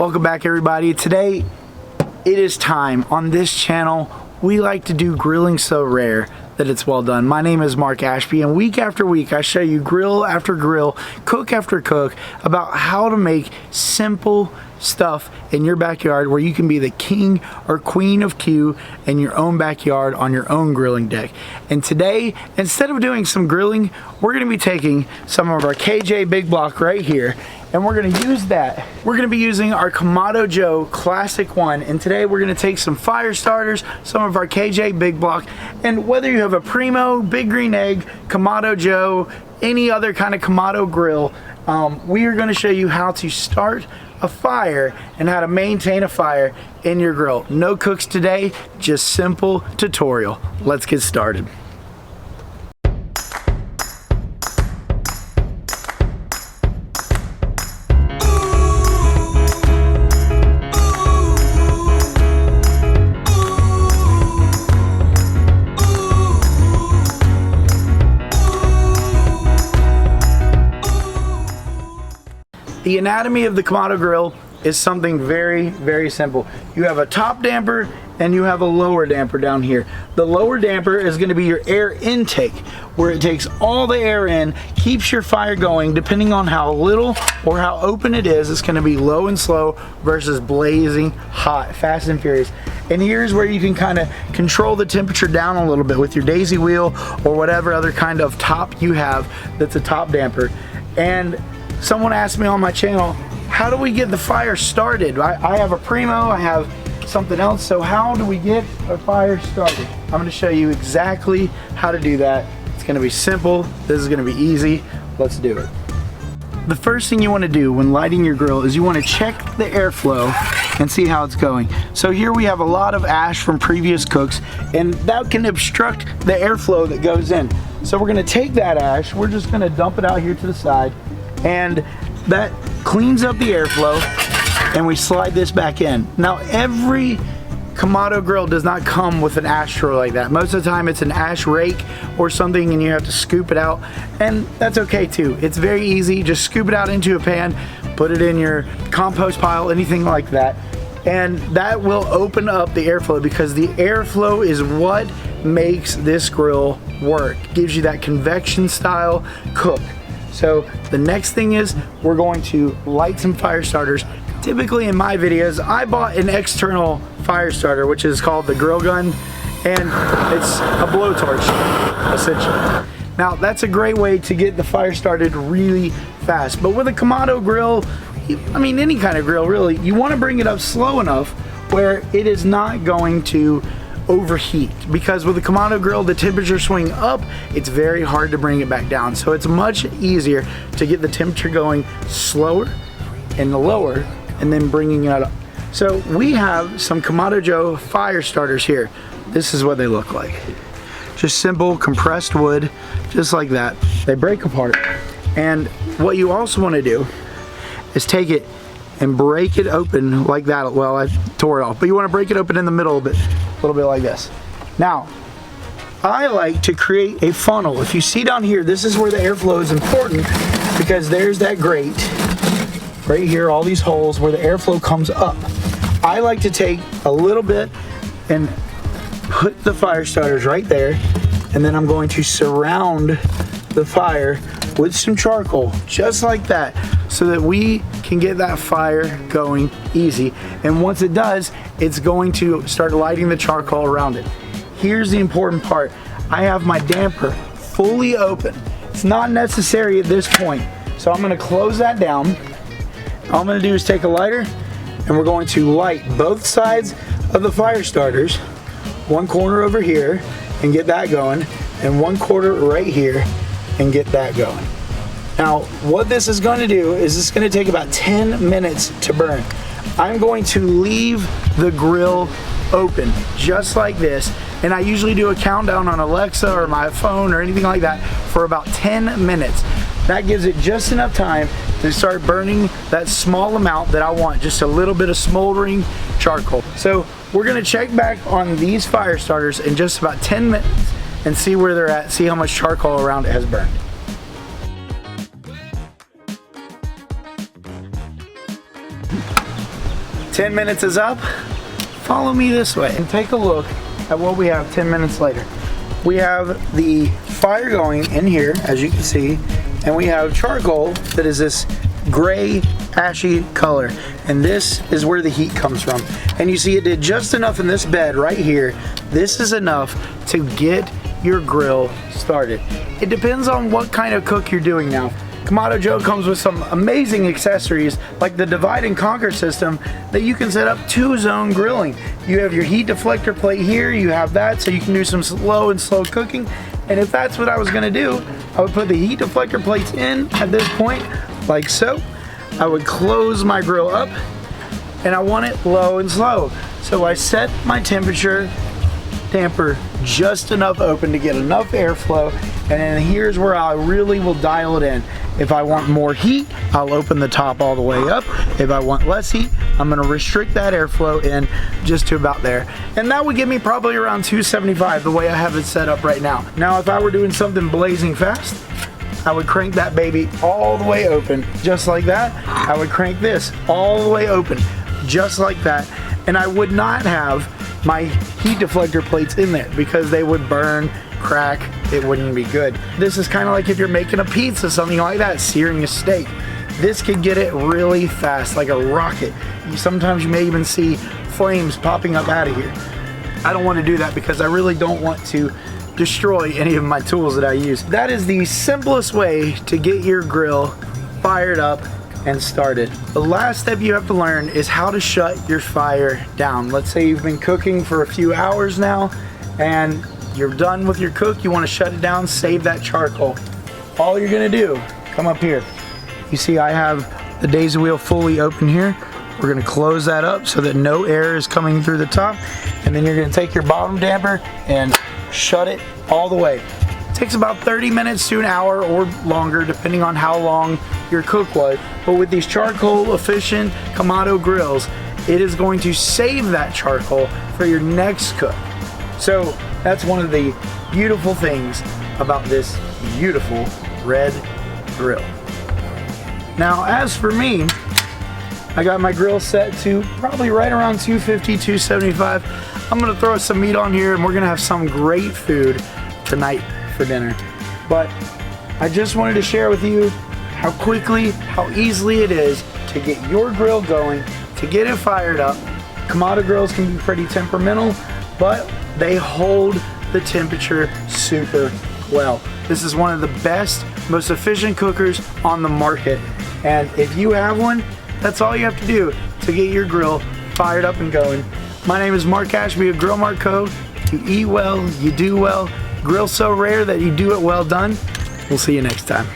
Welcome back, everybody. Today it is time. On this channel we like to do grilling so rare that it's well done. My name is Mark Ashby, and week after week I show you grill after grill, cook after cook, about how to make simple stuff in your backyard where you can be the king or queen of Q in your own backyard on your own grilling deck. And today, instead of doing some grilling, we're going to be taking some of our KJ Big Block right here, and we're going to use that. We're going to be using our Kamado Joe Classic 1, and today we're going to take some fire starters, some of our KJ Big Block, and whether you have a Primo, Big Green Egg, Kamado Joe, any other kind of Kamado grill, we are going to show you how to start a fire and how to maintain a fire in your grill. No cooks today, just simple tutorial. Let's get started. The anatomy of the Kamado grill is something very, very simple. You have a top damper and you have a lower damper down here. The lower damper is going to be your air intake, where it takes all the air in, keeps your fire going. Depending on how little or how open it is, it's going to be low and slow versus blazing hot, fast and furious. And here's where you can kind of control the temperature down a little bit with your daisy wheel or whatever other kind of top you have that's a top damper. And someone asked me on my channel, how do we get the fire started? I have a Primo, I have something else, so how do we get a fire started? I'm going to show you exactly how to do that. It's going to be simple, this is going to be easy, let's do it. The first thing you want to do when lighting your grill is you want to check the airflow and see how it's going. So here we have a lot of ash from previous cooks, and that can obstruct the airflow that goes in. So we're going to take that ash, we're just going to dump it out here to the side, and that cleans up the airflow, and we slide this back in. Now every Kamado grill does not come with an ash tray like that. Most of the time it's an ash rake or something and you have to scoop it out, and that's okay too. It's very easy, just scoop it out into a pan, put it in your compost pile, anything like that, and that will open up the airflow, because the airflow is what makes this grill work. It gives you that convection style cook. So the next thing is we're going to light some fire starters. Typically in my videos, I bought an external fire starter, which is called the grill gun, and it's a blowtorch, essentially. Now that's a great way to get the fire started really fast. But with a Kamado grill, I mean any kind of grill really, you want to bring it up slow enough where it is not going to overheat, because with the Kamado grill the temperature swing up, it's very hard to bring it back down. So it's much easier to get the temperature going slower and lower and then bringing it up. So we have some Kamado Joe fire starters here. This is what they look like. Just simple compressed wood, just like that. They break apart, and what you also want to do is take it and break it open like that. Well, I tore it off, but you want to break it open in the middle a little bit like this. Now, I like to create a funnel. If you see down here, this is where the airflow is important, because there's that grate right here, all these holes where the airflow comes up. I like to take a little bit and put the fire starters right there, and then I'm going to surround the fire with some charcoal, just like that, so that we can get that fire going easy. And once it does, it's going to start lighting the charcoal around it. Here's the important part. I have my damper fully open. It's not necessary at this point, so I'm going to close that down. All I'm going to do is take a lighter, and we're going to light both sides of the fire starters, one corner over here and get that going, and one quarter right here and get that going. Now what this is going to do is it's going to take about 10 minutes to burn. I'm going to leave the grill open just like this, and I usually do a countdown on Alexa or my phone or anything like that for about 10 minutes. That gives it just enough time to start burning that small amount that I want, just a little bit of smoldering charcoal. So we're going to check back on these fire starters in just about 10 minutes and see where they're at, see how much charcoal around it has burned. 10 minutes is up. Follow me this way and take a look at what we have 10 minutes later. We have the fire going in here, as you can see, and we have charcoal that is this gray, ashy color. And this is where the heat comes from. And you see it did just enough in this bed right here. This is enough to get your grill started. It depends on what kind of cook you're doing now. Kamado Joe comes with some amazing accessories like the divide and conquer system that you can set up 2-zone grilling. You have your heat deflector plate here, you have that so you can do some slow cooking. And if that's what I was gonna do, I would put the heat deflector plates in at this point, like so. I would close my grill up and I want it low and slow. So I set my temperature damper just enough open to get enough airflow, and then here's where I really will dial it in. If I want more heat, I'll open the top all the way up. If I want less heat, I'm gonna restrict that airflow in just to about there. And that would give me probably around 275 the way I have it set up right now. Now, if I were doing something blazing fast, I would crank that baby all the way open, just like that. I would crank this all the way open, just like that. And I would not have my heat deflector plates in there because they would burn, crack, it wouldn't be good. This is kind of like if you're making a pizza, something like that, searing a steak. This could get it really fast, like a rocket. Sometimes you may even see flames popping up out of here. I don't want to do that because I really don't want to destroy any of my tools that I use. That is the simplest way to get your grill fired up and started. The last step you have to learn is how to shut your fire down. Let's say you've been cooking for a few hours now and you're done with your cook, you want to shut it down, save that charcoal. All you're gonna do, come up here. You see I have the daisy wheel fully open here. We're gonna close that up so that no air is coming through the top, and then you're gonna take your bottom damper and shut it all the way. It takes about 30 minutes to an hour or longer depending on how long your cook was. But with these charcoal efficient Kamado grills, it is going to save that charcoal for your next cook. So that's one of the beautiful things about this beautiful red grill. Now as for me, I got my grill set to probably right around 250, 275. I'm gonna throw some meat on here and we're gonna have some great food tonight for dinner. But I just wanted to share with you how quickly, how easily it is to get your grill going, to get it fired up. Kamado grills can be pretty temperamental, but they hold the temperature super well. This is one of the best, most efficient cookers on the market. And if you have one, that's all you have to do to get your grill fired up and going. My name is Mark Ashby of Grill Mart Co. You eat well, you do well. Grill so rare that you do it well done. We'll see you next time.